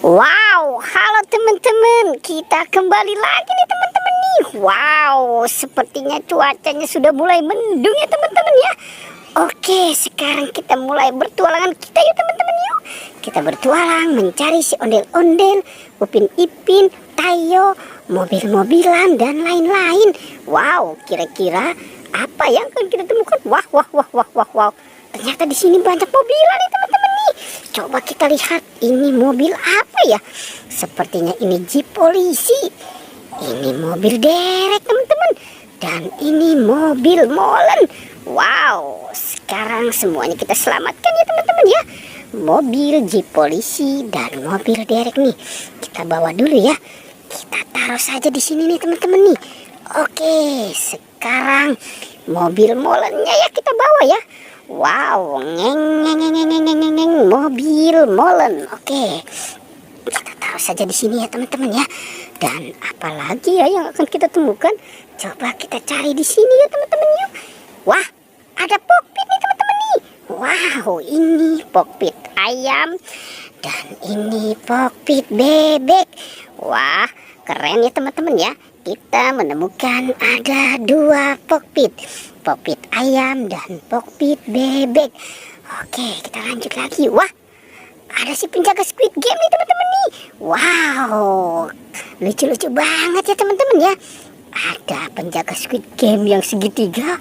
Wow, halo teman-teman, kita kembali lagi nih teman-teman nih. Wow, sepertinya cuacanya sudah mulai mendung ya teman-teman ya. Oke, sekarang kita mulai bertualangan kita ya teman-teman yuk. Kita bertualang mencari si ondel-ondel, Upin Ipin, Tayo, mobil-mobilan dan lain-lain. Wow, kira-kira apa yang akan kita temukan? Wah, wah, wah, wah, wah, wah. Ternyata di sini banyak mobilan nih teman-teman nih. Coba kita lihat ini mobil apa ya? Sepertinya ini jeep polisi. Ini mobil derek teman-teman. Dan ini mobil molen. Wow, sekarang semuanya kita selamatkan ya teman-teman ya. Mobil jeep polisi dan mobil derek nih. Kita bawa dulu ya. Kita taruh saja di sini nih teman-teman nih. Oke, sekarang mobil molennya ya kita bawa ya. Wow, ngeng, mobil molen. Oke, kita taruh saja di sini ya teman-teman ya. Dan apalagi ya yang akan kita temukan? Coba kita cari di sini ya teman-teman yuk. Wah, ada kokpit nih teman-teman nih. Wow, ini kokpit ayam dan ini kokpit bebek. Wah, keren ya teman-teman ya. Kita menemukan ada dua kokpit ayam dan kokpit bebek. Oke, kita lanjut lagi. Wah, ada si penjaga Squid Game nih teman-teman nih. Wow, lucu-lucu banget ya teman-teman ya. Ada penjaga Squid Game yang segitiga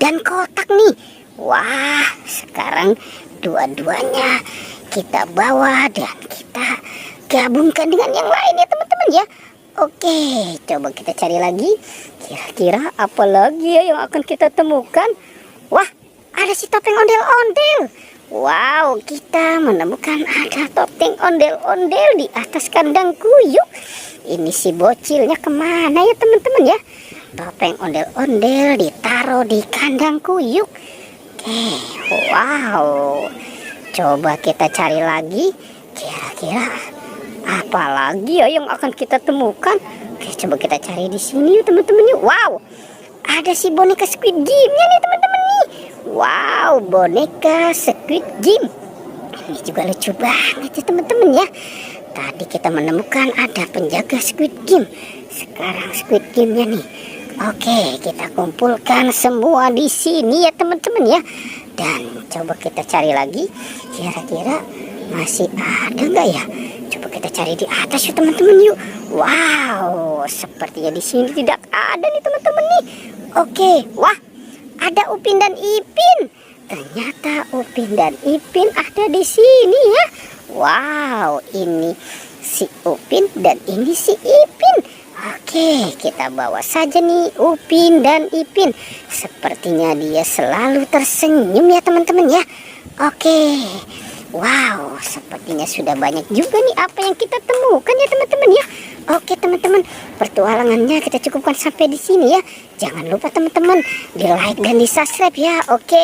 dan kotak nih. Wah, sekarang dua-duanya kita bawa dan kita gabungkan dengan yang lain ya teman-teman ya. Oke, coba kita cari lagi. Kira-kira apa lagi ya yang akan kita temukan? Wah, ada si topeng ondel-ondel. Wow, kita menemukan ada topeng ondel-ondel di atas kandang kuyuk. Ini si bocilnya kemana ya teman-teman ya? Topeng ondel-ondel ditaruh di kandang kuyuk. Oke, wow. Coba kita cari lagi. Kira-kira apalagi ya yang akan kita temukan? Oke, coba kita cari di sini yuk teman-teman yuk. Wow, ada si boneka Squid Game-nya nih teman-teman nih. Wow, boneka Squid Game. Ini juga lucu banget ya teman-teman ya. Tadi kita menemukan ada penjaga Squid Game. Sekarang Squid Game-nya nih. Oke, kita kumpulkan semua di sini ya teman-teman ya. Dan coba kita cari lagi. Kira-kira masih ada nggak ya? Coba kita cari di atas yuk teman-teman yuk. Wow, sepertinya di sini tidak ada nih teman-teman nih. Oke, wah, ada Upin dan Ipin. Ternyata Upin dan Ipin ada di sini ya. Wow, ini si Upin dan ini si Ipin. Oke, kita bawa saja nih Upin dan Ipin. Sepertinya dia selalu tersenyum ya teman-teman ya. Oke. Wow, sepertinya sudah banyak juga nih apa yang kita temukan ya teman-teman ya. Oke teman-teman, pertualangannya kita cukupkan sampai di sini ya. Jangan lupa teman-teman di like dan di subscribe ya. Oke.